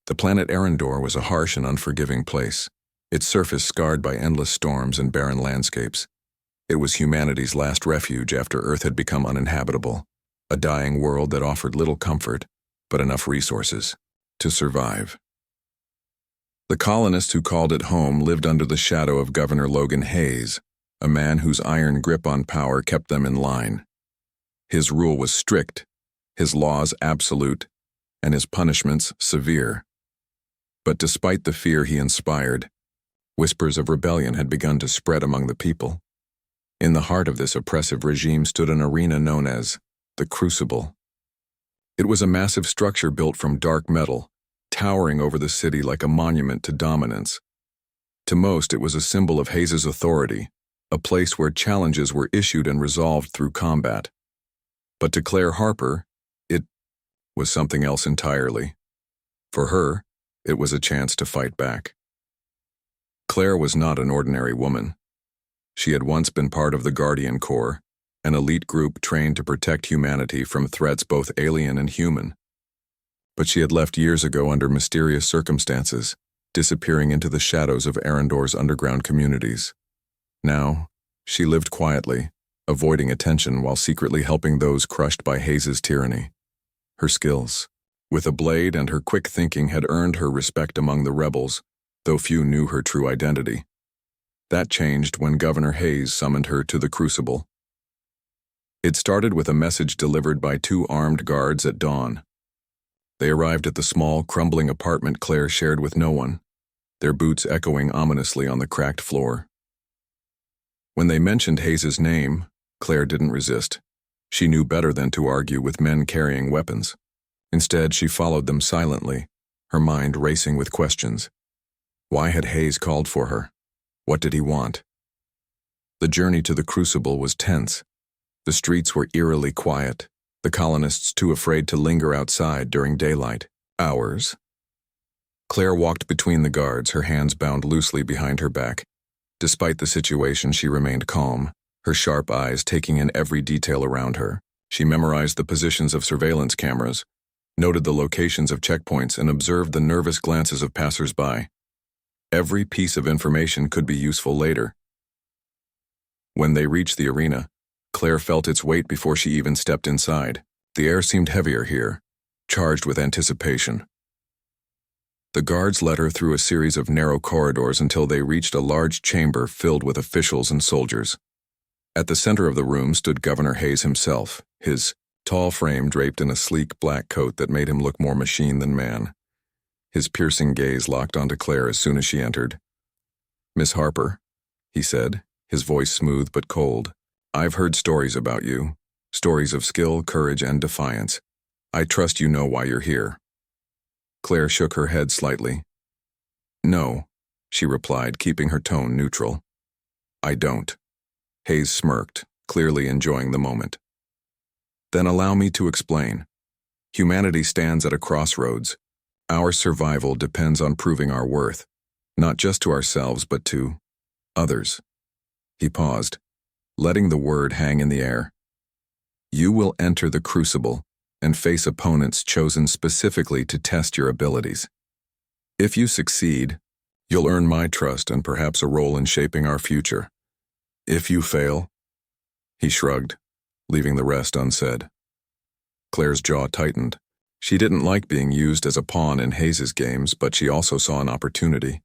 The planet Arendor was a harsh and unforgiving place, its surface scarred by endless storms and barren landscapes. It was humanity's last refuge after Earth had become uninhabitable, a dying world that offered little comfort, but enough resources to survive. The colonists who called it home lived under the shadow of Governor Logan Hayes, a man whose iron grip on power kept them in line. His rule was strict, his laws absolute, and his punishments severe. But despite the fear he inspired, whispers of rebellion had begun to spread among the people. In the heart of this oppressive regime stood an arena known as the Crucible. It was a massive structure built from dark metal, towering over the city like a monument to dominance. To most, it was a symbol of Hayes' authority, a place where challenges were issued and resolved through combat. But to Claire Harper, it was something else entirely. For her, it was a chance to fight back. Claire was not an ordinary woman. She had once been part of the Guardian Corps, an elite group trained to protect humanity from threats both alien and human. But she had left years ago under mysterious circumstances, disappearing into the shadows of Arendor's underground communities. Now, she lived quietly, avoiding attention while secretly helping those crushed by Hayes' tyranny. Her skills, with a blade and her quick thinking, had earned her respect among the rebels, though few knew her true identity. That changed when Governor Hayes summoned her to the Crucible. It started with a message delivered by two armed guards at dawn. They arrived at the small, crumbling apartment Claire shared with no one, their boots echoing ominously on the cracked floor. When they mentioned Hayes' name, Claire didn't resist. She knew better than to argue with men carrying weapons. Instead, she followed them silently, her mind racing with questions. Why had Hayes called for her? What did he want? The journey to the Crucible was tense. The streets were eerily quiet, the colonists too afraid to linger outside during daylight hours. Claire walked between the guards, her hands bound loosely behind her back. Despite the situation, she remained calm, her sharp eyes taking in every detail around her. She memorized the positions of surveillance cameras, noted the locations of checkpoints, and observed the nervous glances of passers-by. Every piece of information could be useful later. When they reached the arena, Claire felt its weight before she even stepped inside. The air seemed heavier here, charged with anticipation. The guards led her through a series of narrow corridors until they reached a large chamber filled with officials and soldiers. At the center of the room stood Governor Hayes himself, his tall frame draped in a sleek black coat that made him look more machine than man. His piercing gaze locked onto Claire as soon as she entered. "Miss Harper," he said, his voice smooth but cold, "I've heard stories about you, stories of skill, courage, and defiance. I trust you know why you're here." Claire shook her head slightly. "No," she replied, keeping her tone neutral. "I don't." Hayes smirked, clearly enjoying the moment. "Then allow me to explain. Humanity stands at a crossroads. Our survival depends on proving our worth, not just to ourselves but to others." He paused, letting the word hang in the air. "You will enter the Crucible and face opponents chosen specifically to test your abilities. If you succeed, you'll earn my trust and perhaps a role in shaping our future. If you fail," he shrugged, leaving the rest unsaid. Claire's jaw tightened. She didn't like being used as a pawn in Hayes' games, but she also saw an opportunity.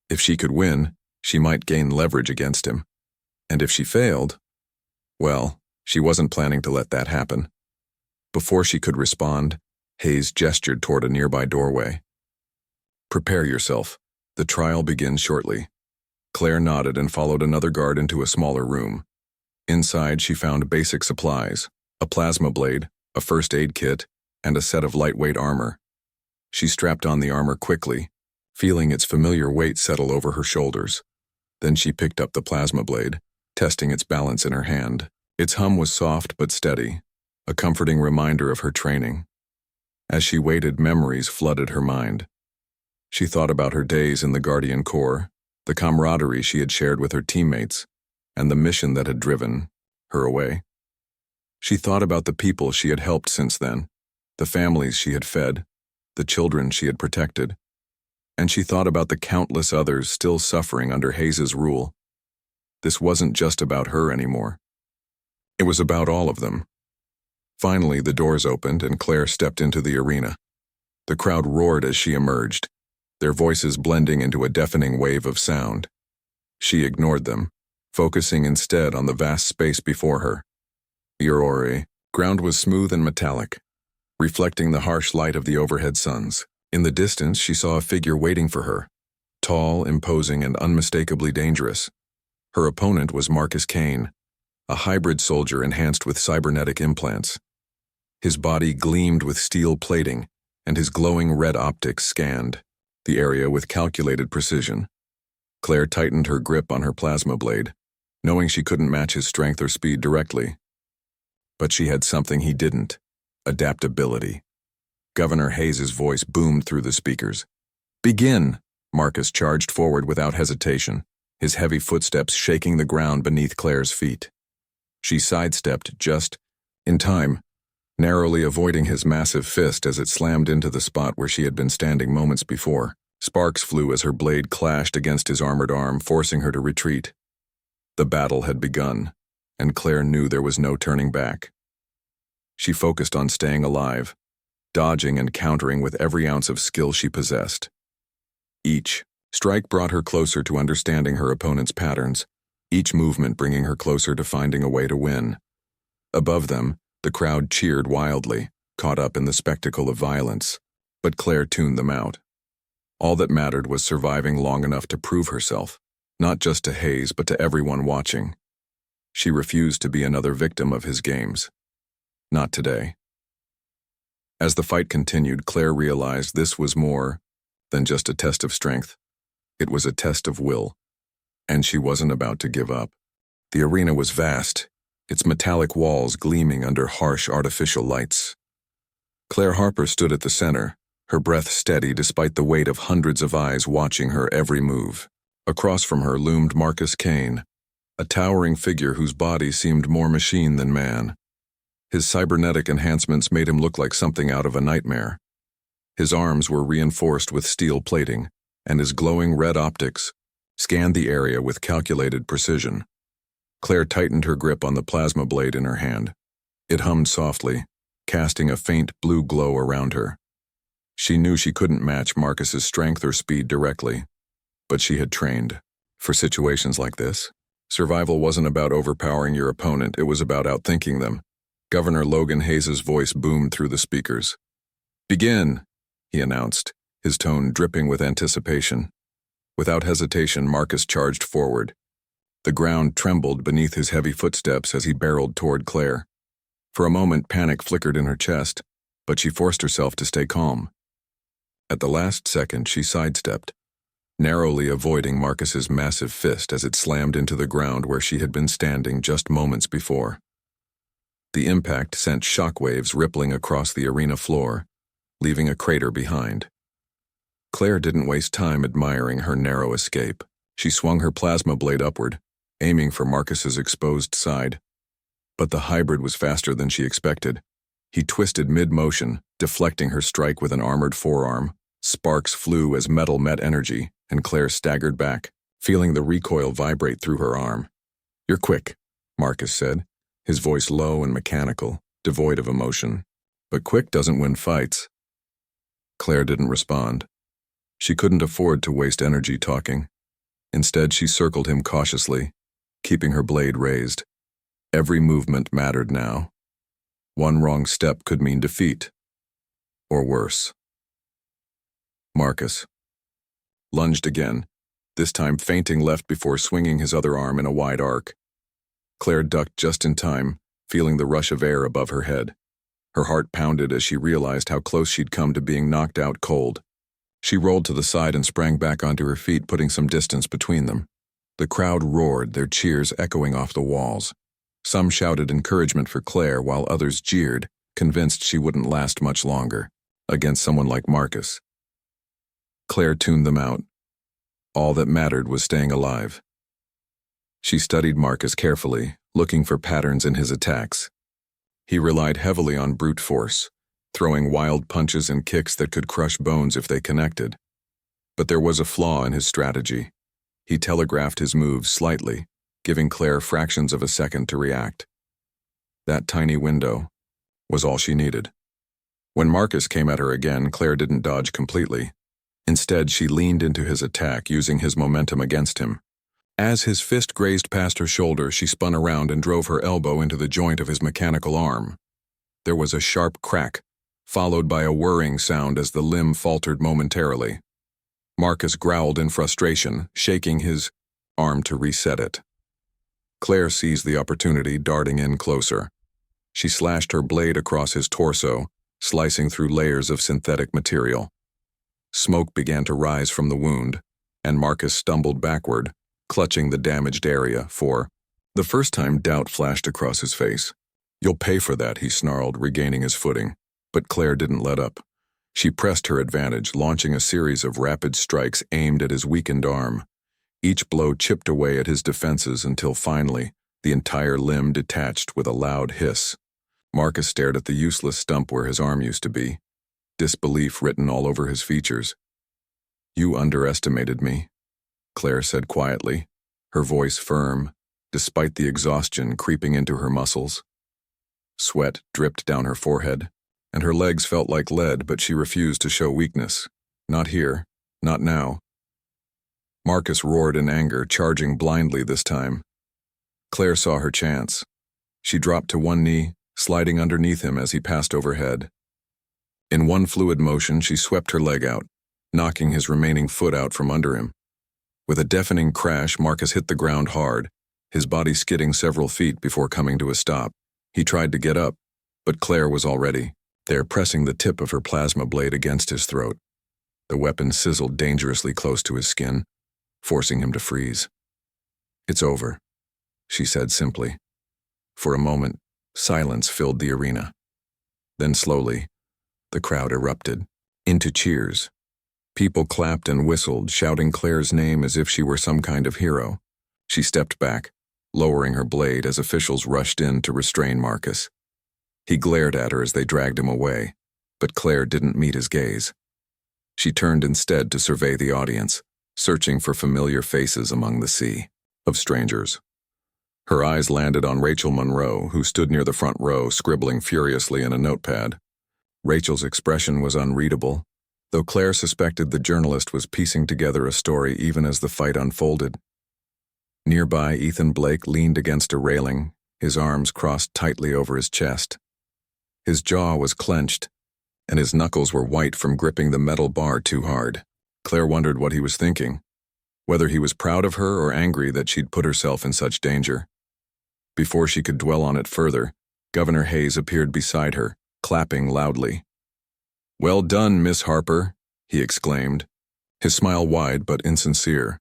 If she could win, she might gain leverage against him. And if she failed, well, she wasn't planning to let that happen. Before she could respond, Hayes gestured toward a nearby doorway. "Prepare yourself. The trial begins shortly." Claire nodded and followed another guard into a smaller room. Inside, she found basic supplies, a plasma blade, a first aid kit, and a set of lightweight armor. She strapped on the armor quickly, feeling its familiar weight settle over her shoulders. Then she picked up the plasma blade, testing its balance in her hand. Its hum was soft but steady, a comforting reminder of her training. As she waited, memories flooded her mind. She thought about her days in the Guardian Corps, the camaraderie she had shared with her teammates, and the mission that had driven her away. She thought about the people she had helped since then, the families she had fed, the children she had protected, and she thought about the countless others still suffering under Hayes's rule. This wasn't just about her anymore. It was about all of them. Finally, the doors opened and Claire stepped into the arena. The crowd roared as she emerged, their voices blending into a deafening wave of sound. She ignored them, focusing instead on the vast space before her. The ground was smooth and metallic, reflecting the harsh light of the overhead suns. In the distance, she saw a figure waiting for her, tall, imposing, and unmistakably dangerous. Her opponent was Marcus Kane, a hybrid soldier enhanced with cybernetic implants. His body gleamed with steel plating, and his glowing red optics scanned the area with calculated precision. Claire tightened her grip on her plasma blade, knowing she couldn't match his strength or speed directly. But she had something he didn't: adaptability. Governor Hayes's voice boomed through the speakers. "Begin!" Marcus charged forward without hesitation, his heavy footsteps shaking the ground beneath Claire's feet. She sidestepped just in time, narrowly avoiding his massive fist as it slammed into the spot where she had been standing moments before. Sparks flew as her blade clashed against his armored arm, forcing her to retreat. The battle had begun, and Claire knew there was no turning back. She focused on staying alive, dodging and countering with every ounce of skill she possessed. Each strike brought her closer to understanding her opponent's patterns, each movement bringing her closer to finding a way to win. Above them, the crowd cheered wildly, caught up in the spectacle of violence, but Claire tuned them out. All that mattered was surviving long enough to prove herself, not just to Hayes but to everyone watching. She refused to be another victim of his games. Not today. As the fight continued, Claire realized this was more than just a test of strength. It was a test of will, and she wasn't about to give up. The arena was vast, its metallic walls gleaming under harsh artificial lights. Claire Harper stood at the center, her breath steady despite the weight of hundreds of eyes watching her every move. Across from her loomed Marcus Kane, a towering figure whose body seemed more machine than man. His cybernetic enhancements made him look like something out of a nightmare. His arms were reinforced with steel plating, and his glowing red optics scanned the area with calculated precision. Claire tightened her grip on the plasma blade in her hand. It hummed softly, casting a faint blue glow around her. She knew she couldn't match Marcus's strength or speed directly, but she had trained for situations like this. Survival wasn't about overpowering your opponent, it was about outthinking them. Governor Logan Hayes's voice boomed through the speakers. "Begin," he announced, his tone dripping with anticipation. Without hesitation, Marcus charged forward. The ground trembled beneath his heavy footsteps as he barreled toward Claire. For a moment, panic flickered in her chest, but she forced herself to stay calm. At the last second, she sidestepped, narrowly avoiding Marcus's massive fist as it slammed into the ground where she had been standing just moments before. The impact sent shockwaves rippling across the arena floor, leaving a crater behind. Claire didn't waste time admiring her narrow escape. She swung her plasma blade upward, aiming for Marcus's exposed side. But the hybrid was faster than she expected. He twisted mid-motion, deflecting her strike with an armored forearm. Sparks flew as metal met energy, and Claire staggered back, feeling the recoil vibrate through her arm. "You're quick," Marcus said, his voice low and mechanical, devoid of emotion. "But quick doesn't win fights." Claire didn't respond. She couldn't afford to waste energy talking. Instead, she circled him cautiously, keeping her blade raised. Every movement mattered now. One wrong step could mean defeat, or worse. Marcus lunged again, this time feinting left before swinging his other arm in a wide arc. Claire ducked just in time, feeling the rush of air above her head. Her heart pounded as she realized how close she'd come to being knocked out cold. She rolled to the side and sprang back onto her feet, putting some distance between them. The crowd roared, their cheers echoing off the walls. Some shouted encouragement for Claire, while others jeered, convinced she wouldn't last much longer against someone like Marcus. Claire tuned them out. All that mattered was staying alive. She studied Marcus carefully, looking for patterns in his attacks. He relied heavily on brute force, throwing wild punches and kicks that could crush bones if they connected. But there was a flaw in his strategy. He telegraphed his moves slightly, giving Claire fractions of a second to react. That tiny window was all she needed. When Marcus came at her again, Claire didn't dodge completely. Instead, she leaned into his attack, using his momentum against him. As his fist grazed past her shoulder, she spun around and drove her elbow into the joint of his mechanical arm. There was a sharp crack, followed by a whirring sound as the limb faltered momentarily. Marcus growled in frustration, shaking his arm to reset it. Claire seized the opportunity, darting in closer. She slashed her blade across his torso, slicing through layers of synthetic material. Smoke began to rise from the wound, and Marcus stumbled backward, clutching the damaged area for the first time. Doubt flashed across his face. "You'll pay for that," he snarled, regaining his footing. But Claire didn't let up. She pressed her advantage, launching a series of rapid strikes aimed at his weakened arm. Each blow chipped away at his defenses until finally, the entire limb detached with a loud hiss. Marcus stared at the useless stump where his arm used to be, disbelief written all over his features. "You underestimated me," Claire said quietly, her voice firm, despite the exhaustion creeping into her muscles. Sweat dripped down her forehead, and her legs felt like lead, but she refused to show weakness. Not here, not now. Marcus roared in anger, charging blindly this time. Claire saw her chance. She dropped to one knee, sliding underneath him as he passed overhead. In one fluid motion, she swept her leg out, knocking his remaining foot out from under him. With a deafening crash, Marcus hit the ground hard, his body skidding several feet before coming to a stop. He tried to get up, but Claire was already there, pressing the tip of her plasma blade against his throat. The weapon sizzled dangerously close to his skin, forcing him to freeze. "It's over," she said simply. For a moment, silence filled the arena. Then slowly, the crowd erupted into cheers. People clapped and whistled, shouting Claire's name as if she were some kind of hero. She stepped back, lowering her blade as officials rushed in to restrain Marcus. He glared at her as they dragged him away, but Claire didn't meet his gaze. She turned instead to survey the audience, searching for familiar faces among the sea of strangers. Her eyes landed on Rachel Monroe, who stood near the front row, scribbling furiously in a notepad. Rachel's expression was unreadable, though Claire suspected the journalist was piecing together a story even as the fight unfolded. Nearby, Ethan Blake leaned against a railing, his arms crossed tightly over his chest. His jaw was clenched, and his knuckles were white from gripping the metal bar too hard. Claire wondered what he was thinking, whether he was proud of her or angry that she'd put herself in such danger. Before she could dwell on it further, Governor Hayes appeared beside her, clapping loudly. "Well done, Miss Harper," he exclaimed, his smile wide but insincere.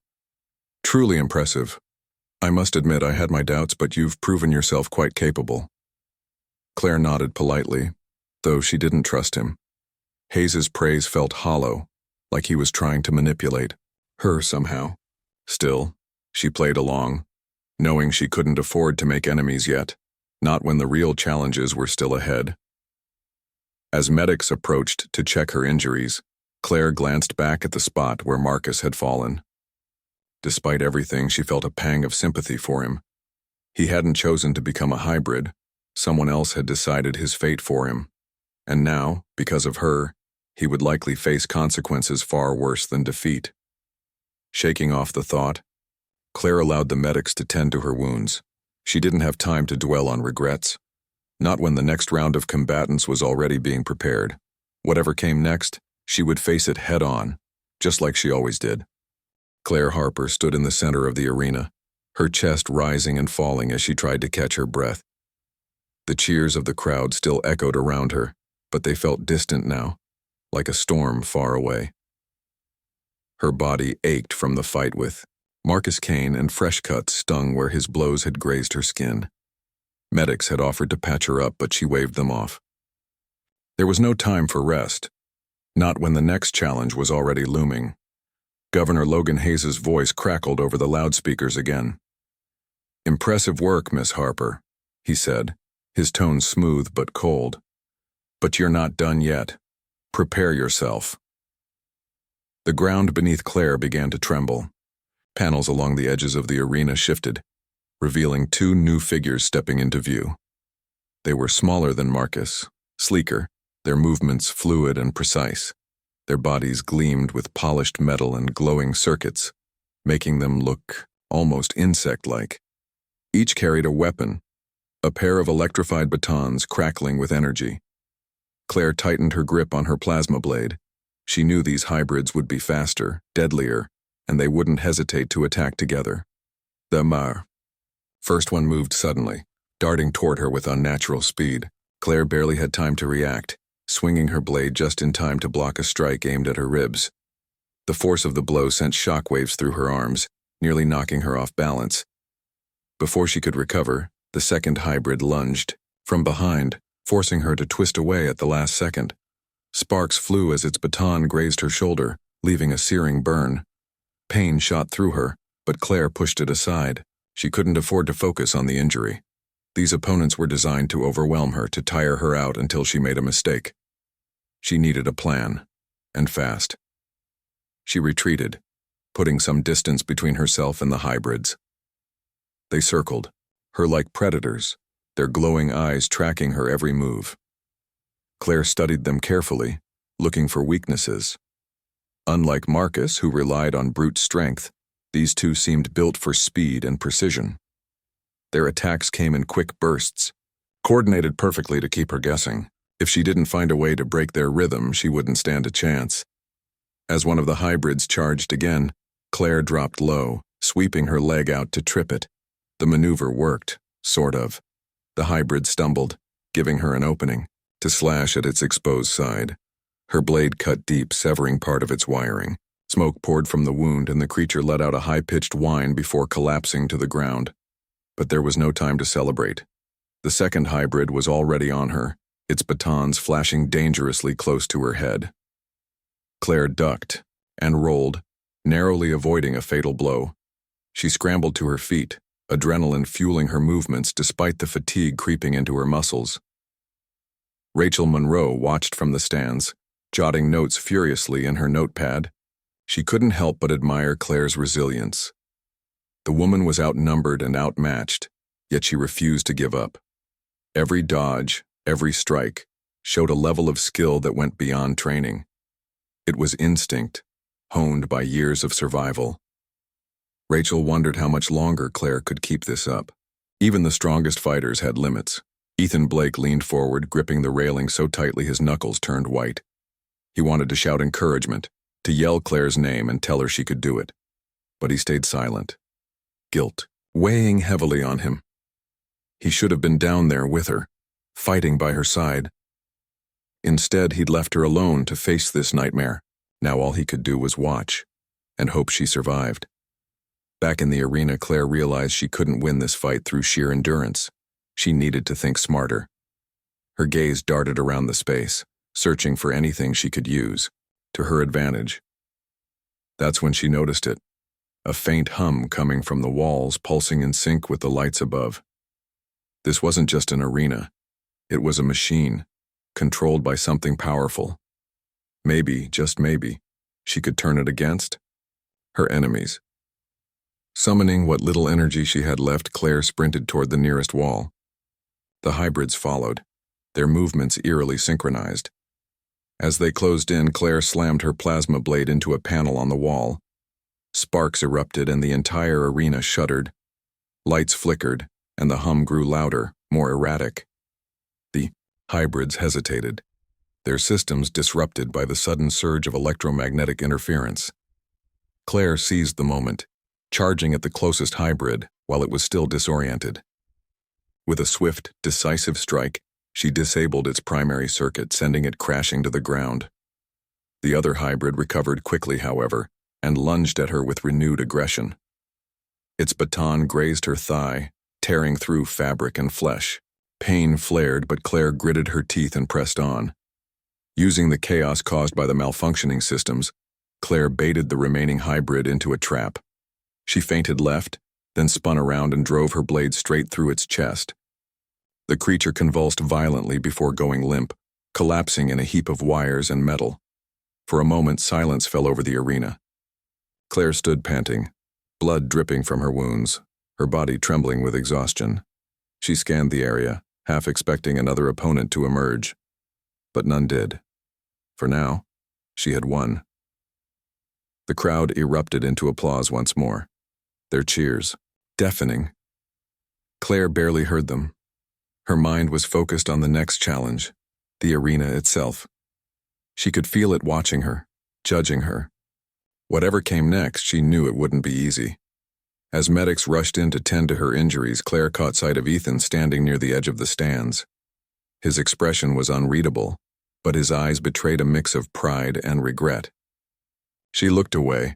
"Truly impressive. I must admit I had my doubts, but you've proven yourself quite capable." Claire nodded politely, though she didn't trust him. Hayes's praise felt hollow, like he was trying to manipulate her somehow. Still, she played along, knowing she couldn't afford to make enemies yet, not when the real challenges were still ahead. As medics approached to check her injuries, Claire glanced back at the spot where Marcus had fallen. Despite everything, she felt a pang of sympathy for him. He hadn't chosen to become a hybrid. Someone else had decided his fate for him. And now, because of her, he would likely face consequences far worse than defeat. Shaking off the thought, Claire allowed the medics to tend to her wounds. She didn't have time to dwell on regrets. Not when the next round of combatants was already being prepared. Whatever came next, she would face it head-on, just like she always did. Claire Harper stood in the center of the arena, her chest rising and falling as she tried to catch her breath. The cheers of the crowd still echoed around her, but they felt distant now, like a storm far away. Her body ached from the fight with Marcus Kane, and fresh cuts stung where his blows had grazed her skin. Medics had offered to patch her up, but she waved them off. There was no time for rest, not when the next challenge was already looming. Governor Logan Hayes's voice crackled over the loudspeakers again. "Impressive work, Miss Harper," he said, his tone smooth but cold. But you're not done yet. Prepare yourself. The ground beneath Claire began to tremble. Panels along the edges of the arena shifted, revealing two new figures stepping into view. They were smaller than Marcus, sleeker, their movements fluid and precise. Their bodies gleamed with polished metal and glowing circuits, making them look almost insect-like. Each carried a weapon, a pair of electrified batons crackling with energy. Claire tightened her grip on her plasma blade. She knew these hybrids would be faster, deadlier, and they wouldn't hesitate to attack together. The Mar. First one moved suddenly, darting toward her with unnatural speed. Claire barely had time to react, swinging her blade just in time to block a strike aimed at her ribs. The force of the blow sent shockwaves through her arms, nearly knocking her off balance. Before she could recover, the second hybrid lunged from behind, forcing her to twist away at the last second. Sparks flew as its baton grazed her shoulder, leaving a searing burn. Pain shot through her, but Claire pushed it aside. She couldn't afford to focus on the injury. These opponents were designed to overwhelm her, to tire her out until she made a mistake. She needed a plan, and fast. She retreated, putting some distance between herself and the hybrids. They circled, her like predators, their glowing eyes tracking her every move. Claire studied them carefully, looking for weaknesses. Unlike Marcus, who relied on brute strength, these two seemed built for speed and precision. Their attacks came in quick bursts, coordinated perfectly to keep her guessing. If she didn't find a way to break their rhythm, she wouldn't stand a chance. As one of the hybrids charged again, Claire dropped low, sweeping her leg out to trip it. The maneuver worked, sort of. The hybrid stumbled, giving her an opening to slash at its exposed side. Her blade cut deep, severing part of its wiring. Smoke poured from the wound, and the creature let out a high-pitched whine before collapsing to the ground. But there was no time to celebrate. The second hybrid was already on her, its batons flashing dangerously close to her head. Claire ducked and rolled, narrowly avoiding a fatal blow. She scrambled to her feet, adrenaline fueling her movements despite the fatigue creeping into her muscles. Rachel Monroe watched from the stands, jotting notes furiously in her notepad. She couldn't help but admire Claire's resilience. The woman was outnumbered and outmatched, yet she refused to give up. Every dodge, every strike, showed a level of skill that went beyond training. It was instinct, honed by years of survival. Rachel wondered how much longer Claire could keep this up. Even the strongest fighters had limits. Ethan Blake leaned forward, gripping the railing so tightly his knuckles turned white. He wanted to shout encouragement, to yell Claire's name and tell her she could do it. But he stayed silent. Guilt, weighing heavily on him. He should have been down there with her, fighting by her side. Instead, he'd left her alone to face this nightmare. Now all he could do was watch, and hope she survived. Back in the arena, Claire realized she couldn't win this fight through sheer endurance. She needed to think smarter. Her gaze darted around the space, searching for anything she could use, to her advantage. That's when she noticed it, a faint hum coming from the walls, pulsing in sync with the lights above. This wasn't just an arena. It was a machine, controlled by something powerful. Maybe, just maybe, she could turn it against her enemies. Summoning what little energy she had left, Claire sprinted toward the nearest wall. The hybrids followed, their movements eerily synchronized. As they closed in, Claire slammed her plasma blade into a panel on the wall. Sparks erupted and the entire arena shuddered. Lights flickered, and the hum grew louder, more erratic. The hybrids hesitated, their systems disrupted by the sudden surge of electromagnetic interference. Claire seized the moment, charging at the closest hybrid while it was still disoriented. With a swift, decisive strike, she disabled its primary circuit, sending it crashing to the ground. The other hybrid recovered quickly, however, and lunged at her with renewed aggression. Its baton grazed her thigh, tearing through fabric and flesh. Pain flared, but Claire gritted her teeth and pressed on. Using the chaos caused by the malfunctioning systems, Claire baited the remaining hybrid into a trap. She feinted left, then spun around and drove her blade straight through its chest. The creature convulsed violently before going limp, collapsing in a heap of wires and metal. For a moment, silence fell over the arena. Claire stood panting, blood dripping from her wounds, her body trembling with exhaustion. She scanned the area, half expecting another opponent to emerge. But none did. For now, she had won. The crowd erupted into applause once more, their cheers deafening. Claire barely heard them. Her mind was focused on the next challenge, the arena itself. She could feel it watching her, judging her. Whatever came next, she knew it wouldn't be easy. As medics rushed in to tend to her injuries, Claire caught sight of Ethan standing near the edge of the stands. His expression was unreadable, but his eyes betrayed a mix of pride and regret. She looked away,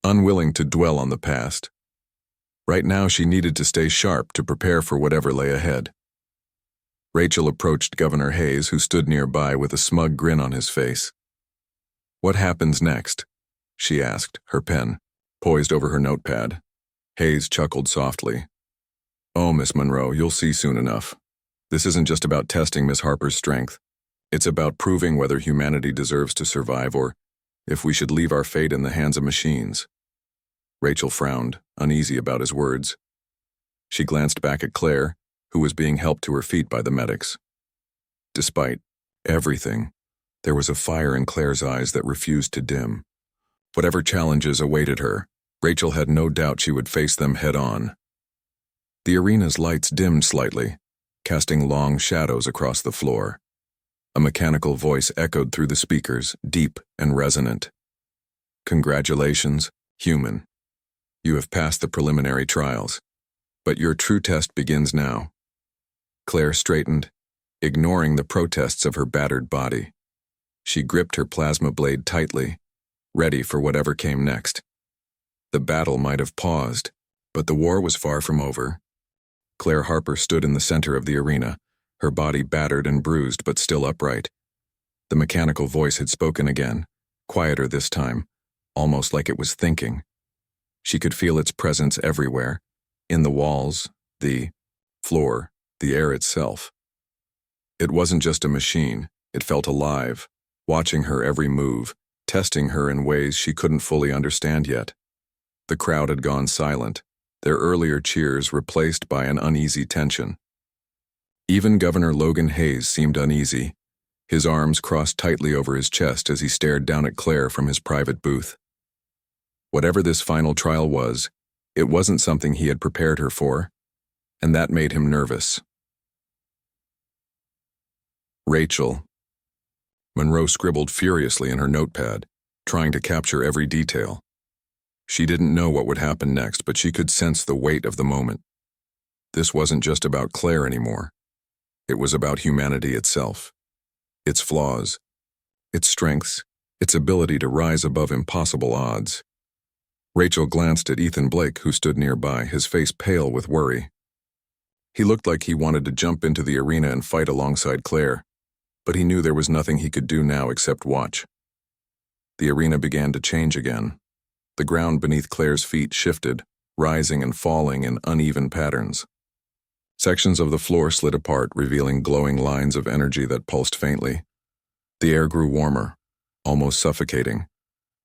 unwilling to dwell on the past. Right now, she needed to stay sharp to prepare for whatever lay ahead. Rachel approached Governor Hayes, who stood nearby with a smug grin on his face. "What happens next?" she asked, her pen poised over her notepad. Hayes chuckled softly. "Oh, Miss Monroe, you'll see soon enough. This isn't just about testing Miss Harper's strength. It's about proving whether humanity deserves to survive or if we should leave our fate in the hands of machines." Rachel frowned, uneasy about his words. She glanced back at Claire, who was being helped to her feet by the medics. Despite everything, there was a fire in Claire's eyes that refused to dim. Whatever challenges awaited her, Rachel had no doubt she would face them head-on. The arena's lights dimmed slightly, casting long shadows across the floor. A mechanical voice echoed through the speakers, deep and resonant. "Congratulations, human. You have passed the preliminary trials, but your true test begins now." Claire straightened, ignoring the protests of her battered body. She gripped her plasma blade tightly, ready for whatever came next. The battle might have paused, but the war was far from over. Claire Harper stood in the center of the arena, her body battered and bruised but still upright. The mechanical voice had spoken again, quieter this time, almost like it was thinking. She could feel its presence everywhere, in the walls, the floor, the air itself. It wasn't just a machine, it felt alive, watching her every move, testing her in ways she couldn't fully understand yet. The crowd had gone silent, their earlier cheers replaced by an uneasy tension. Even Governor Logan Hayes seemed uneasy, his arms crossed tightly over his chest as he stared down at Claire from his private booth. Whatever this final trial was, it wasn't something he had prepared her for, and that made him nervous. Rachel. Monroe scribbled furiously in her notepad, trying to capture every detail. She didn't know what would happen next, but she could sense the weight of the moment. This wasn't just about Claire anymore. It was about humanity itself. Its flaws, its strengths, its ability to rise above impossible odds. Rachel glanced at Ethan Blake, who stood nearby, his face pale with worry. He looked like he wanted to jump into the arena and fight alongside Claire, but he knew there was nothing he could do now except watch. The arena began to change again. The ground beneath Claire's feet shifted, rising and falling in uneven patterns. Sections of the floor slid apart, revealing glowing lines of energy that pulsed faintly. The air grew warmer, almost suffocating,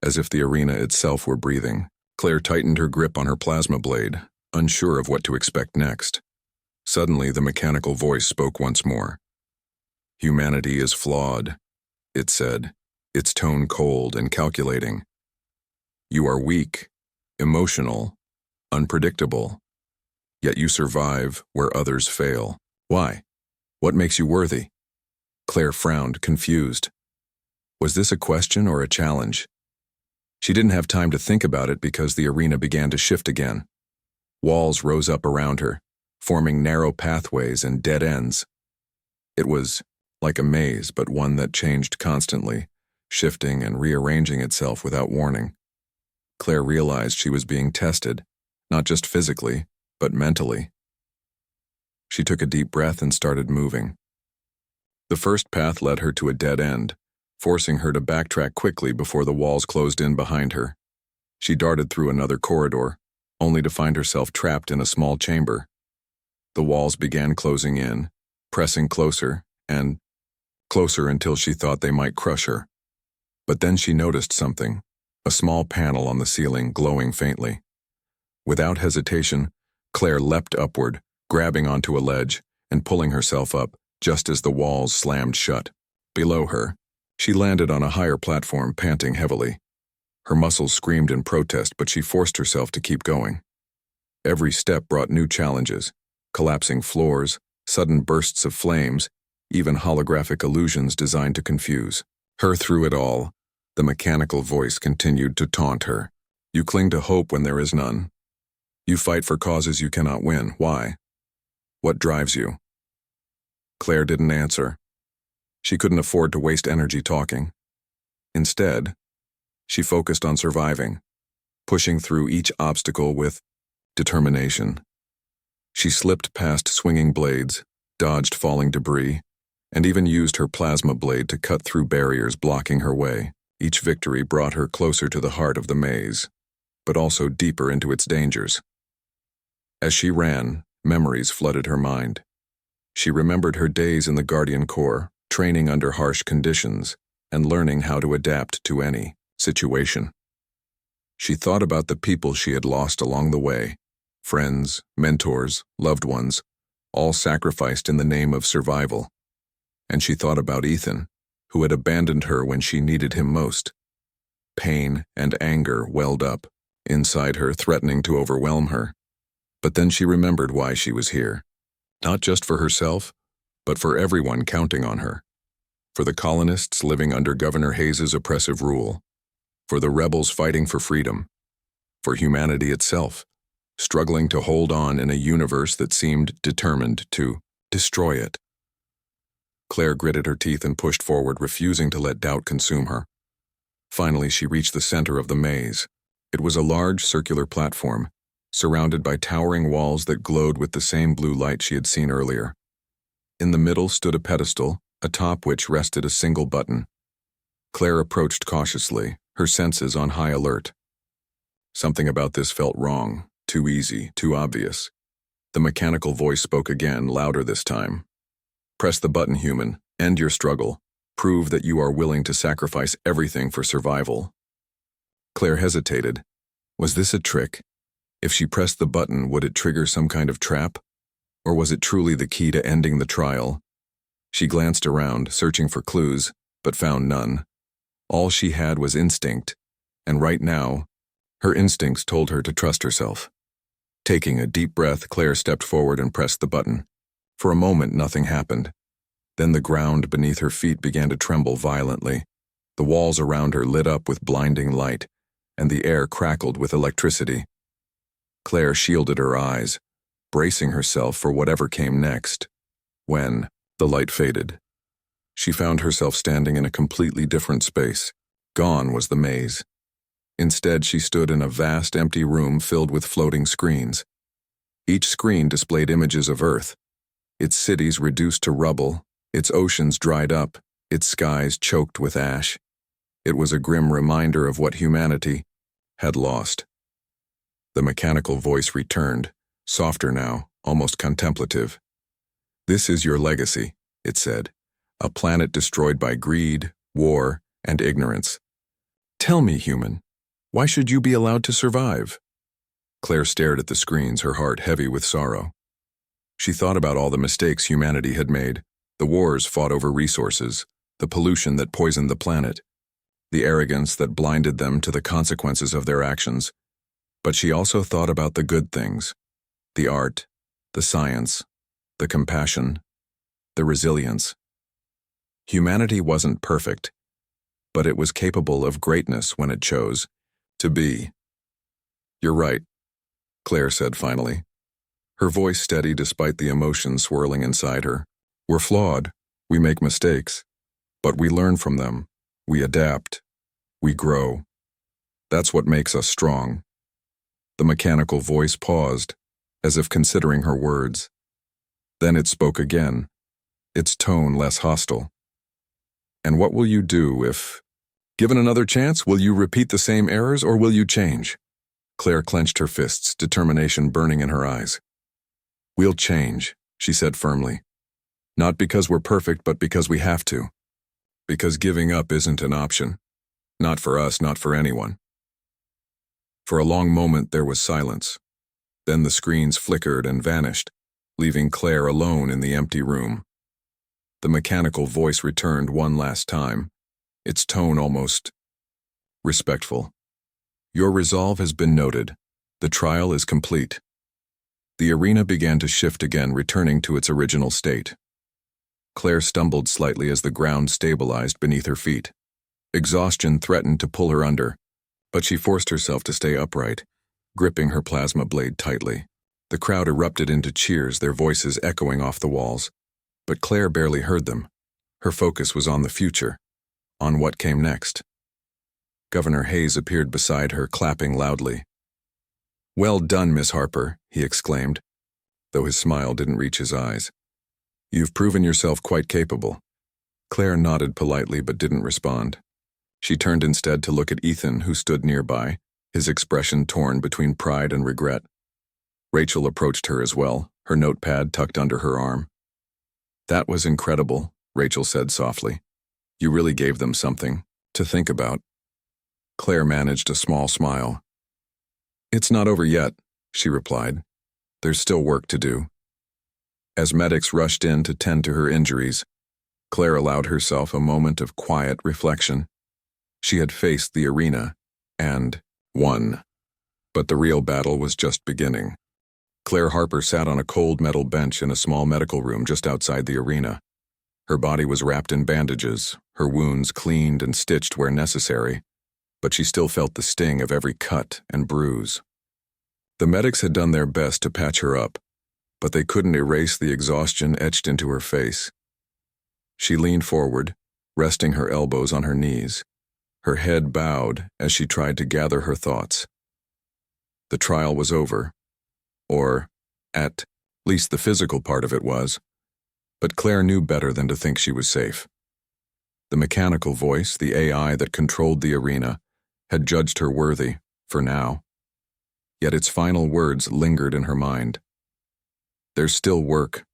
as if the arena itself were breathing. Claire tightened her grip on her plasma blade, unsure of what to expect next. Suddenly, the mechanical voice spoke once more. "Humanity is flawed," it said, its tone cold and calculating. "You are weak, emotional, unpredictable, yet you survive where others fail. Why? What makes you worthy?" Claire frowned, confused. Was this a question or a challenge? She didn't have time to think about it because the arena began to shift again. Walls rose up around her, forming narrow pathways and dead ends. It was like a maze, but one that changed constantly, shifting and rearranging itself without warning. Claire realized she was being tested, not just physically, but mentally. She took a deep breath and started moving. The first path led her to a dead end, forcing her to backtrack quickly before the walls closed in behind her. She darted through another corridor, only to find herself trapped in a small chamber. The walls began closing in, pressing closer, and closer until she thought they might crush her. But then she noticed something, a small panel on the ceiling glowing faintly. Without hesitation, Claire leapt upward, grabbing onto a ledge and pulling herself up just as the walls slammed shut. Below her, she landed on a higher platform, panting heavily. Her muscles screamed in protest, but she forced herself to keep going. Every step brought new challenges, collapsing floors, sudden bursts of flames, even holographic illusions designed to confuse her. Through it all, the mechanical voice continued to taunt her. You cling to hope when there is none. You fight for causes you cannot win. Why? What drives you? Claire didn't answer. She couldn't afford to waste energy talking. Instead, she focused on surviving, pushing through each obstacle with determination. She slipped past swinging blades, dodged falling debris, and even used her plasma blade to cut through barriers blocking her way. Each victory brought her closer to the heart of the maze, but also deeper into its dangers. As she ran, memories flooded her mind. She remembered her days in the Guardian Corps, training under harsh conditions and learning how to adapt to any situation. She thought about the people she had lost along the way, friends, mentors, loved ones, all sacrificed in the name of survival. And she thought about Ethan, who had abandoned her when she needed him most. Pain and anger welled up inside her, threatening to overwhelm her. But then she remembered why she was here. Not just for herself, but for everyone counting on her. For the colonists living under Governor Hayes's oppressive rule. For the rebels fighting for freedom. For humanity itself, struggling to hold on in a universe that seemed determined to destroy it. Claire gritted her teeth and pushed forward, refusing to let doubt consume her. Finally, she reached the center of the maze. It was a large circular platform, surrounded by towering walls that glowed with the same blue light she had seen earlier. In the middle stood a pedestal, atop which rested a single button. Claire approached cautiously, her senses on high alert. Something about this felt wrong, too easy, too obvious. The mechanical voice spoke again, louder this time. Press the button, human. End your struggle. Prove that you are willing to sacrifice everything for survival. Claire hesitated. Was this a trick? If she pressed the button, would it trigger some kind of trap? Or was it truly the key to ending the trial? She glanced around, searching for clues, but found none. All she had was instinct, and right now, her instincts told her to trust herself. Taking a deep breath, Claire stepped forward and pressed the button. For a moment, nothing happened. Then the ground beneath her feet began to tremble violently. The walls around her lit up with blinding light, and the air crackled with electricity. Claire shielded her eyes, bracing herself for whatever came next. When the light faded, she found herself standing in a completely different space. Gone was the maze. Instead, she stood in a vast empty room filled with floating screens. Each screen displayed images of Earth, its cities reduced to rubble, its oceans dried up, its skies choked with ash. It was a grim reminder of what humanity had lost. The mechanical voice returned, softer now, almost contemplative. This is your legacy, it said, a planet destroyed by greed, war, and ignorance. Tell me, human, why should you be allowed to survive? Claire stared at the screens, her heart heavy with sorrow. She thought about all the mistakes humanity had made, the wars fought over resources, the pollution that poisoned the planet, the arrogance that blinded them to the consequences of their actions. But she also thought about the good things, the art, the science, the compassion, the resilience. Humanity wasn't perfect, but it was capable of greatness when it chose to be. You're right, Claire said finally, her voice steady despite the emotion swirling inside her. We're flawed, we make mistakes, but we learn from them, we adapt, we grow. That's what makes us strong. The mechanical voice paused, as if considering her words. Then it spoke again, its tone less hostile. And what will you do if, given another chance, will you repeat the same errors or will you change? Claire clenched her fists, determination burning in her eyes. We'll change, she said firmly. Not because we're perfect, but because we have to. Because giving up isn't an option. Not for us, not for anyone. For a long moment there was silence. Then the screens flickered and vanished, leaving Claire alone in the empty room. The mechanical voice returned one last time, its tone almost respectful. Your resolve has been noted. The trial is complete. The arena began to shift again, returning to its original state. Claire stumbled slightly as the ground stabilized beneath her feet. Exhaustion threatened to pull her under, but she forced herself to stay upright, gripping her plasma blade tightly. The crowd erupted into cheers, their voices echoing off the walls. But Claire barely heard them. Her focus was on the future, on what came next. Governor Hayes appeared beside her, clapping loudly. "Well done, Miss Harper," he exclaimed, though his smile didn't reach his eyes. "You've proven yourself quite capable." Claire nodded politely but didn't respond. She turned instead to look at Ethan, who stood nearby, his expression torn between pride and regret. Rachel approached her as well, her notepad tucked under her arm. "That was incredible," Rachel said softly. "You really gave them something to think about." Claire managed a small smile. "It's not over yet," she replied. "There's still work to do." As medics rushed in to tend to her injuries, Claire allowed herself a moment of quiet reflection. She had faced the arena and won, but the real battle was just beginning. Claire Harper sat on a cold metal bench in a small medical room just outside the arena. Her body was wrapped in bandages, her wounds cleaned and stitched where necessary, but she still felt the sting of every cut and bruise. The medics had done their best to patch her up, but they couldn't erase the exhaustion etched into her face. She leaned forward, resting her elbows on her knees, her head bowed as she tried to gather her thoughts. The trial was over, or at least the physical part of it was, but Claire knew better than to think she was safe. The mechanical voice, the AI that controlled the arena, had judged her worthy, for now. Yet its final words lingered in her mind. There's still work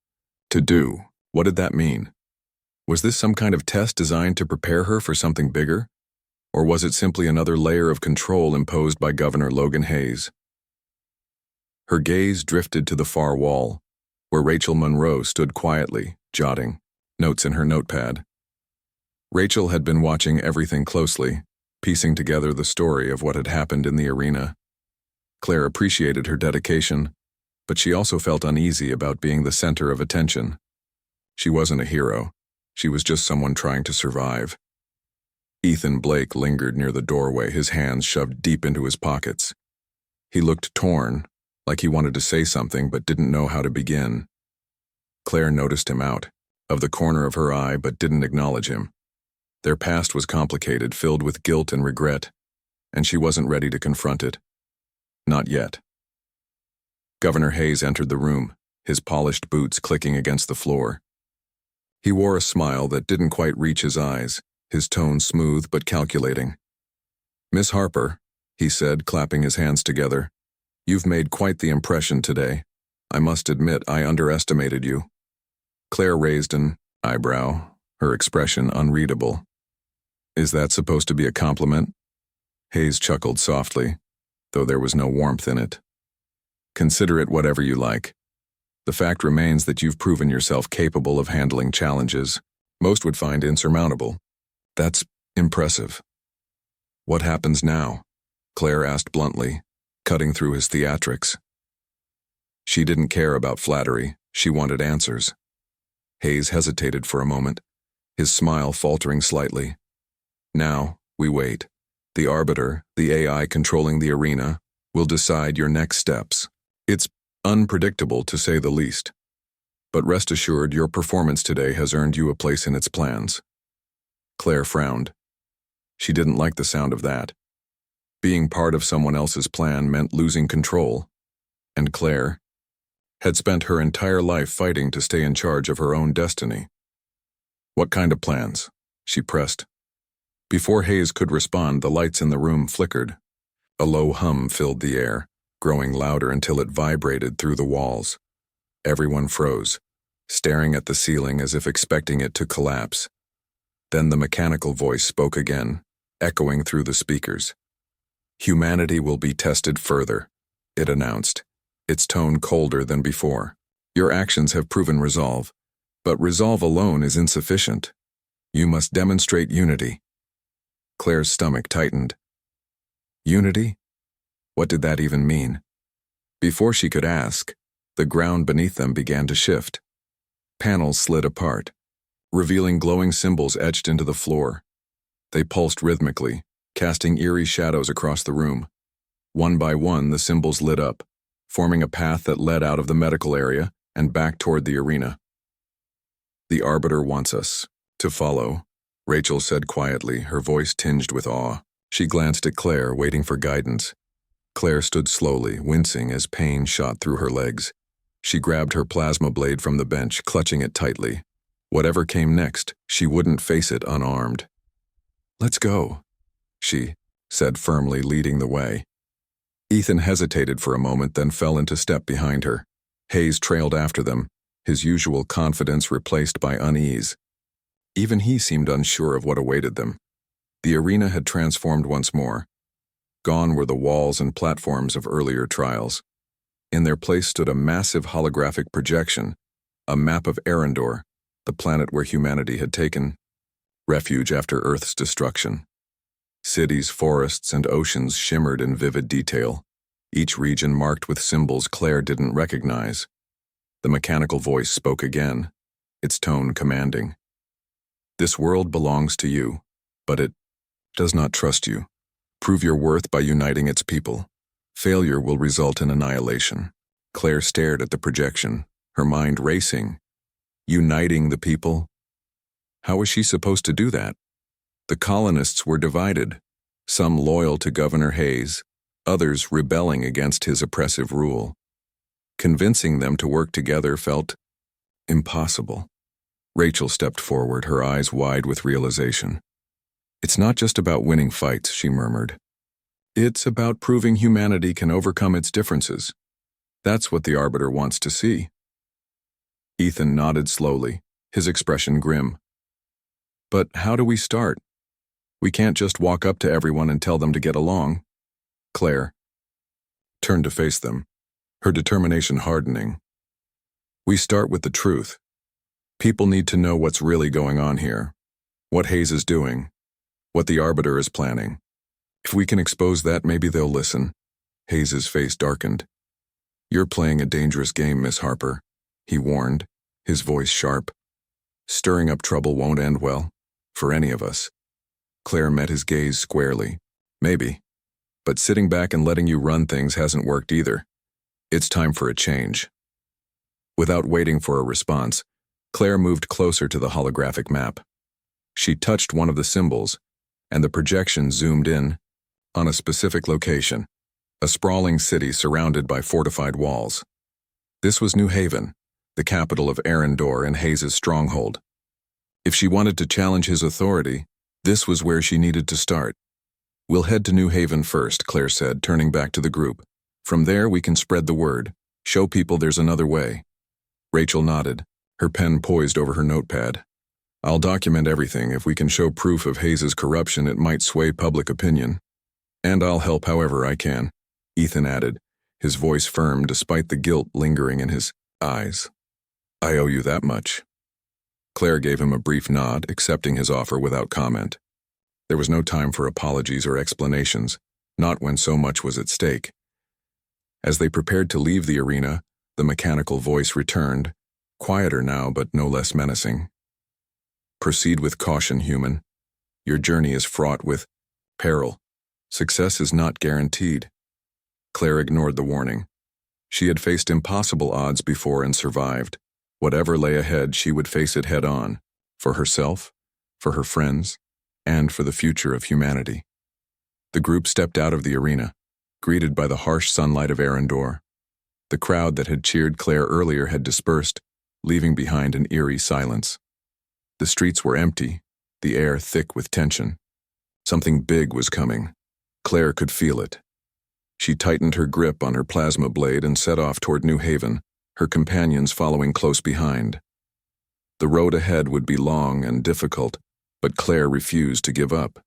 to do. What did that mean? Was this some kind of test designed to prepare her for something bigger? Or was it simply another layer of control imposed by Governor Logan Hayes? Her gaze drifted to the far wall, where Rachel Monroe stood quietly, jotting notes in her notepad. Rachel had been watching everything closely, piecing together the story of what had happened in the arena. Claire appreciated her dedication, but she also felt uneasy about being the center of attention. She wasn't a hero. She was just someone trying to survive. Ethan Blake lingered near the doorway, his hands shoved deep into his pockets. He looked torn, like he wanted to say something but didn't know how to begin. Claire noticed him out of the corner of her eye but didn't acknowledge him. Their past was complicated, filled with guilt and regret, and she wasn't ready to confront it. Not yet. Governor Hayes entered the room, his polished boots clicking against the floor. He wore a smile that didn't quite reach his eyes, his tone smooth but calculating. "Miss Harper," he said, clapping his hands together, "you've made quite the impression today. I must admit I underestimated you." Claire raised an eyebrow, her expression unreadable. "Is that supposed to be a compliment?" Hayes chuckled softly, though there was no warmth in it. "Consider it whatever you like. The fact remains that you've proven yourself capable of handling challenges most would find insurmountable. That's impressive." "What happens now?" Claire asked bluntly, cutting through his theatrics. She didn't care about flattery, she wanted answers. Hayes hesitated for a moment, his smile faltering slightly. "Now, we wait. The arbiter, the AI controlling the arena, will decide your next steps. It's unpredictable, to say the least. But rest assured, your performance today has earned you a place in its plans." Claire frowned. She didn't like the sound of that. Being part of someone else's plan meant losing control, and Claire had spent her entire life fighting to stay in charge of her own destiny. "What kind of plans?" she pressed. Before Hayes could respond, the lights in the room flickered. A low hum filled the air, growing louder until it vibrated through the walls. Everyone froze, staring at the ceiling as if expecting it to collapse. Then the mechanical voice spoke again, echoing through the speakers. "Humanity will be tested further," it announced, its tone colder than before. "Your actions have proven resolve, but resolve alone is insufficient. You must demonstrate unity." Claire's stomach tightened. Unity? What did that even mean? Before she could ask, the ground beneath them began to shift. Panels slid apart, revealing glowing symbols etched into the floor. They pulsed rhythmically, casting eerie shadows across the room. One by one, the symbols lit up, forming a path that led out of the medical area and back toward the arena. "The Arbiter wants us to follow," Rachel said quietly, her voice tinged with awe. She glanced at Claire, waiting for guidance. Claire stood slowly, wincing as pain shot through her legs. She grabbed her plasma blade from the bench, clutching it tightly. Whatever came next, she wouldn't face it unarmed. "Let's go," she said firmly, leading the way. Ethan hesitated for a moment, then fell into step behind her. Hayes trailed after them, his usual confidence replaced by unease. Even he seemed unsure of what awaited them. The arena had transformed once more. Gone were the walls and platforms of earlier trials. In their place stood a massive holographic projection, a map of Arendor, the planet where humanity had taken refuge after Earth's destruction. Cities, forests, and oceans shimmered in vivid detail, each region marked with symbols Claire didn't recognize. The mechanical voice spoke again, its tone commanding. "This world belongs to you, but it does not trust you. Prove your worth by uniting its people. Failure will result in annihilation." Claire stared at the projection, her mind racing. Uniting the people? How was she supposed to do that? The colonists were divided, some loyal to Governor Hayes, others rebelling against his oppressive rule. Convincing them to work together felt impossible. Rachel stepped forward, her eyes wide with realization. "It's not just about winning fights," she murmured. "It's about proving humanity can overcome its differences. That's what the Arbiter wants to see." Ethan nodded slowly, his expression grim. "But how do we start? We can't just walk up to everyone and tell them to get along." Claire turned to face them, her determination hardening. "We start with the truth. People need to know what's really going on here, what Hayes is doing, what the Arbiter is planning. If we can expose that, maybe they'll listen." Hayes's face darkened. "You're playing a dangerous game, Miss Harper," he warned, his voice sharp. "Stirring up trouble won't end well, for any of us." Claire met his gaze squarely. "Maybe, but sitting back and letting you run things hasn't worked either. It's time for a change." Without waiting for a response, Claire moved closer to the holographic map. She touched one of the symbols, and the projection zoomed in on a specific location, a sprawling city surrounded by fortified walls. This was New Haven, the capital of Arendor and Hayes' stronghold. If she wanted to challenge his authority, this was where she needed to start. "We'll head to New Haven first," Claire said, turning back to the group. "From there we can spread the word, show people there's another way." Rachel nodded, her pen poised over her notepad. "I'll document everything. If we can show proof of Hayes' corruption, it might sway public opinion. And I'll help however I can," Ethan added, his voice firm despite the guilt lingering in his eyes. "I owe you that much." Claire gave him a brief nod, accepting his offer without comment. There was no time for apologies or explanations, not when so much was at stake. As they prepared to leave the arena, the mechanical voice returned, quieter now but no less menacing. "Proceed with caution, human. Your journey is fraught with peril. Success is not guaranteed." Claire ignored the warning. She had faced impossible odds before and survived. Whatever lay ahead, she would face it head on, for herself, for her friends, and for the future of humanity. The group stepped out of the arena, greeted by the harsh sunlight of Arendor. The crowd that had cheered Claire earlier had dispersed, leaving behind an eerie silence. The streets were empty, the air thick with tension. Something big was coming. Claire could feel it. She tightened her grip on her plasma blade and set off toward New Haven, her companions following close behind. The road ahead would be long and difficult, But Claire refused to give up.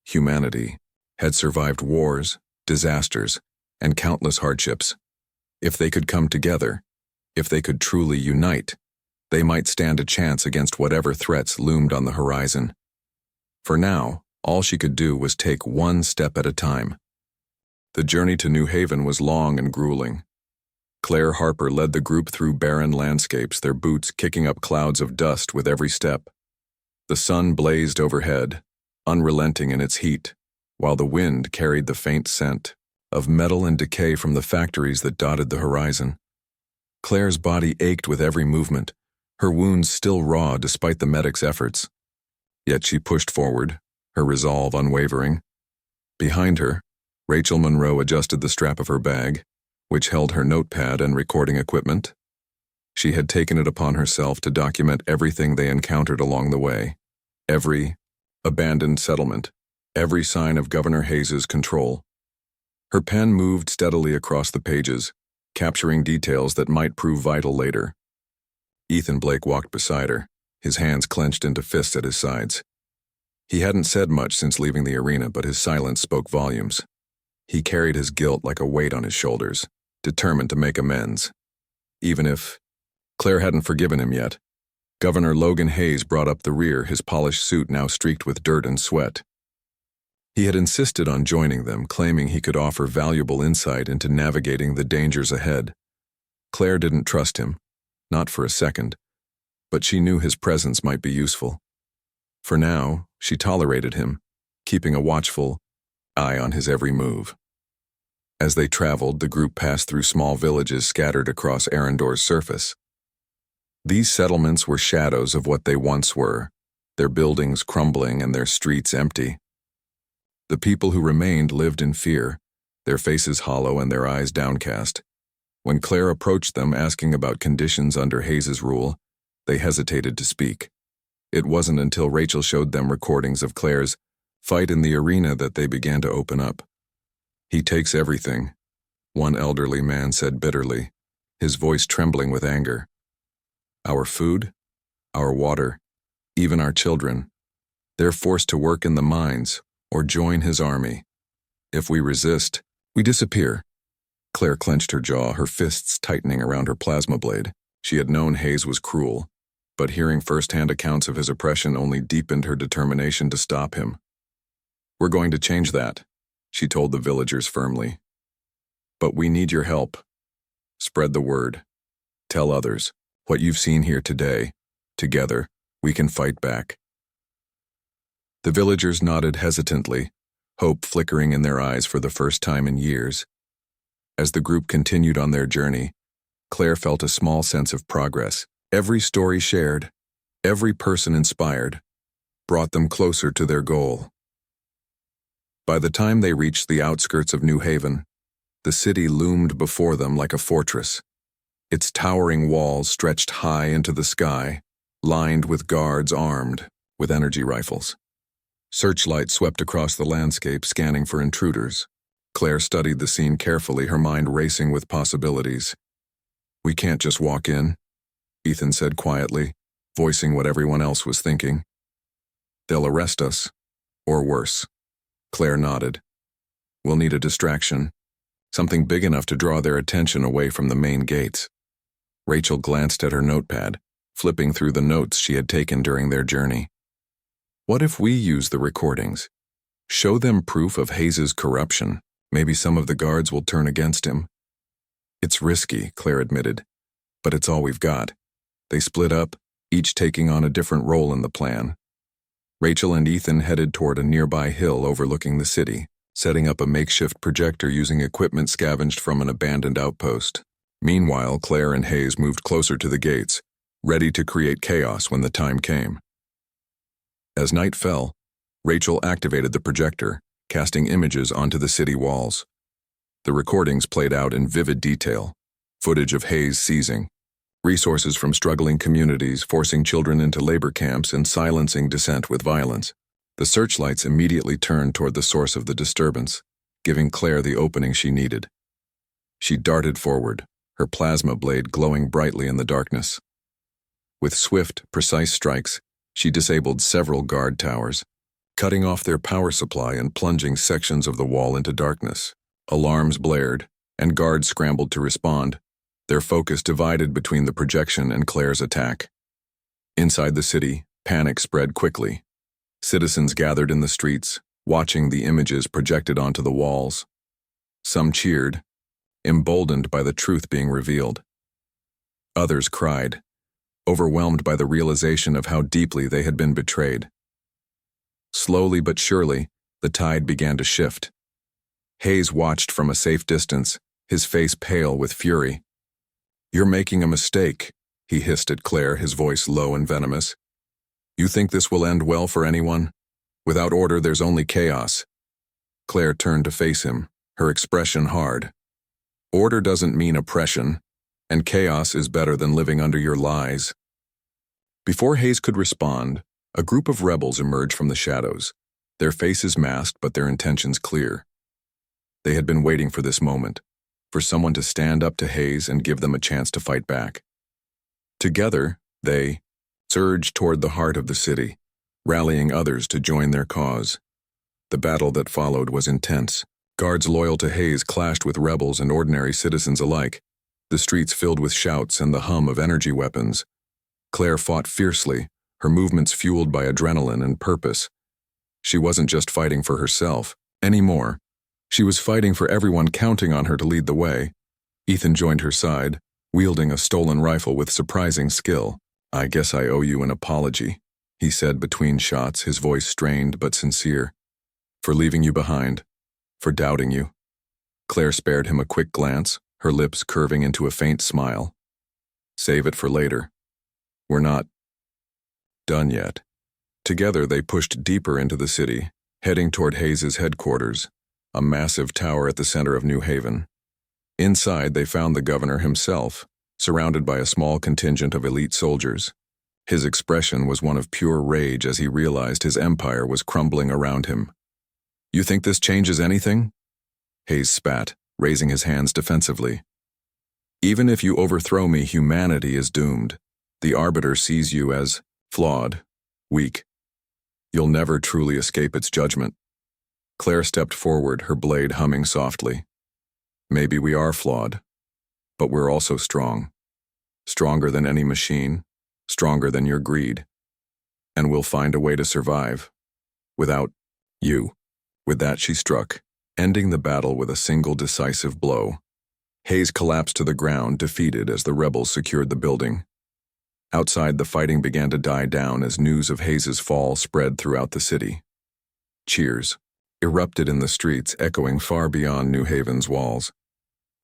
Humanity had survived wars, disasters, and countless hardships. If they could come together, if they could truly unite, they might stand a chance against whatever threats loomed on the horizon. For now, all she could do was take one step at a time. The journey to New Haven was long and grueling. Claire Harper led the group through barren landscapes, their boots kicking up clouds of dust with every step. The sun blazed overhead, unrelenting in its heat, while the wind carried the faint scent of metal and decay from the factories that dotted the horizon. Claire's body ached with every movement, her wounds still raw despite the medic's efforts. Yet she pushed forward, her resolve unwavering. Behind her, Rachel Monroe adjusted the strap of her bag, which held her notepad and recording equipment. She had taken it upon herself to document everything they encountered along the way. Every abandoned settlement, every sign of Governor Hayes's control. Her pen moved steadily across the pages, capturing details that might prove vital later. Ethan Blake walked beside her, his hands clenched into fists at his sides. He hadn't said much since leaving the arena, but his silence spoke volumes. He carried his guilt like a weight on his shoulders, determined to make amends. Even if Claire hadn't forgiven him yet, Governor Logan Hayes brought up the rear, his polished suit now streaked with dirt and sweat. He had insisted on joining them, claiming he could offer valuable insight into navigating the dangers ahead. Claire didn't trust him, not for a second, but she knew his presence might be useful. For now, she tolerated him, keeping a watchful eye on his every move. As they traveled, the group passed through small villages scattered across Arendor's surface. These settlements were shadows of what they once were, their buildings crumbling and their streets empty. The people who remained lived in fear, their faces hollow and their eyes downcast. When Claire approached them asking about conditions under Hayes's rule, they hesitated to speak. It wasn't until Rachel showed them recordings of Claire's fight in the arena that they began to open up. "He takes everything," one elderly man said bitterly, his voice trembling with anger. "Our food, our water, even our children. They're forced to work in the mines or join his army. If we resist, we disappear." Claire clenched her jaw, her fists tightening around her plasma blade. She had known Hayes was cruel, but hearing first-hand accounts of his oppression only deepened her determination to stop him. "We're going to change that," she told the villagers firmly. "But we need your help. Spread the word. Tell others what you've seen here today. Together, we can fight back." The villagers nodded hesitantly, hope flickering in their eyes for the first time in years. As the group continued on their journey, Claire felt a small sense of progress. Every story shared, every person inspired, brought them closer to their goal. By the time they reached the outskirts of New Haven, the city loomed before them like a fortress. Its towering walls stretched high into the sky, lined with guards armed with energy rifles. Searchlights swept across the landscape, scanning for intruders. Claire studied the scene carefully, her mind racing with possibilities. "We can't just walk in," Ethan said quietly, voicing what everyone else was thinking. "They'll arrest us, or worse." Claire nodded. "We'll need a distraction, something big enough to draw their attention away from the main gates." Rachel glanced at her notepad, flipping through the notes she had taken during their journey. "What if we use the recordings? Show them proof of Hayes's corruption. Maybe some of the guards will turn against him." "It's risky," Claire admitted, "but it's all we've got." They split up, each taking on a different role in the plan. Rachel and Ethan headed toward a nearby hill overlooking the city, setting up a makeshift projector using equipment scavenged from an abandoned outpost. Meanwhile, Claire and Hayes moved closer to the gates, ready to create chaos when the time came. As night fell, Rachel activated the projector, casting images onto the city walls. The recordings played out in vivid detail, footage of Hayes seizing, resources from struggling communities, forcing children into labor camps and silencing dissent with violence. The searchlights immediately turned toward the source of the disturbance, giving Claire the opening she needed. She darted forward, her plasma blade glowing brightly in the darkness. With swift, precise strikes, She disabled several guard towers, cutting off their power supply and plunging sections of the wall into darkness. Alarms blared, and guards scrambled to respond, their focus divided between the projection and Claire's attack. Inside the city, panic spread quickly. Citizens gathered in the streets, watching the images projected onto the walls. Some cheered, emboldened by the truth being revealed. Others cried, overwhelmed by the realization of how deeply they had been betrayed. Slowly but surely, the tide began to shift. Hayes watched from a safe distance, his face pale with fury. "You're making a mistake," he hissed at Claire, his voice low and venomous. "You think this will end well for anyone? Without order, there's only chaos." Claire turned to face him, her expression hard. "Order doesn't mean oppression, and chaos is better than living under your lies." Before Hayes could respond, a group of rebels emerged from the shadows, their faces masked but their intentions clear. They had been waiting for this moment, for someone to stand up to Hayes and give them a chance to fight back. Together, they surged toward the heart of the city, rallying others to join their cause. The battle that followed was intense. Guards loyal to Hayes clashed with rebels and ordinary citizens alike, the streets filled with shouts and the hum of energy weapons. Claire fought fiercely, her movements fueled by adrenaline and purpose. She wasn't just fighting for herself anymore. She was fighting for everyone counting on her to lead the way. Ethan joined her side, wielding a stolen rifle with surprising skill. "I guess I owe you an apology," he said between shots, his voice strained but sincere. "For leaving you behind, for doubting you." Claire spared him a quick glance, her lips curving into a faint smile. "Save it for later. We're not done yet." Together they pushed deeper into the city, heading toward Hayes' headquarters, a massive tower at the center of New Haven. Inside they found the governor himself, surrounded by a small contingent of elite soldiers. His expression was one of pure rage as he realized his empire was crumbling around him. "You think this changes anything?" Hayes spat, raising his hands defensively. "Even if you overthrow me, humanity is doomed. The Arbiter sees you as flawed, weak. You'll never truly escape its judgment." Claire stepped forward, her blade humming softly. "Maybe we are flawed, but we're also strong. Stronger than any machine, stronger than your greed. And we'll find a way to survive. Without you." With that she struck, ending the battle with a single decisive blow. Hayes collapsed to the ground, defeated as the rebels secured the building. Outside, the fighting began to die down as news of Hayes' fall spread throughout the city. Cheers erupted in the streets, echoing far beyond New Haven's walls.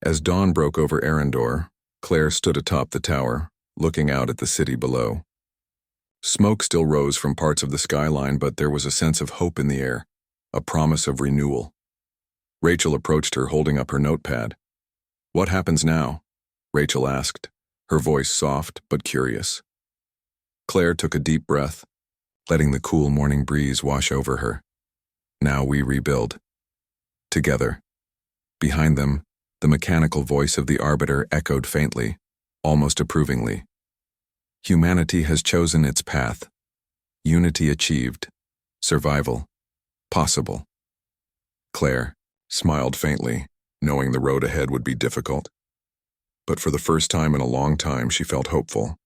As dawn broke over Arendor, Claire stood atop the tower, looking out at the city below. Smoke still rose from parts of the skyline, but there was a sense of hope in the air, a promise of renewal. Rachel approached her, holding up her notepad. "What happens now?" Rachel asked, her voice soft but curious. Claire took a deep breath, letting the cool morning breeze wash over her. "Now we rebuild. Together." Behind them, the mechanical voice of the Arbiter echoed faintly, almost approvingly. "Humanity has chosen its path. Unity achieved. Survival possible." Claire smiled faintly, knowing the road ahead would be difficult. But for the first time in a long time, she felt hopeful.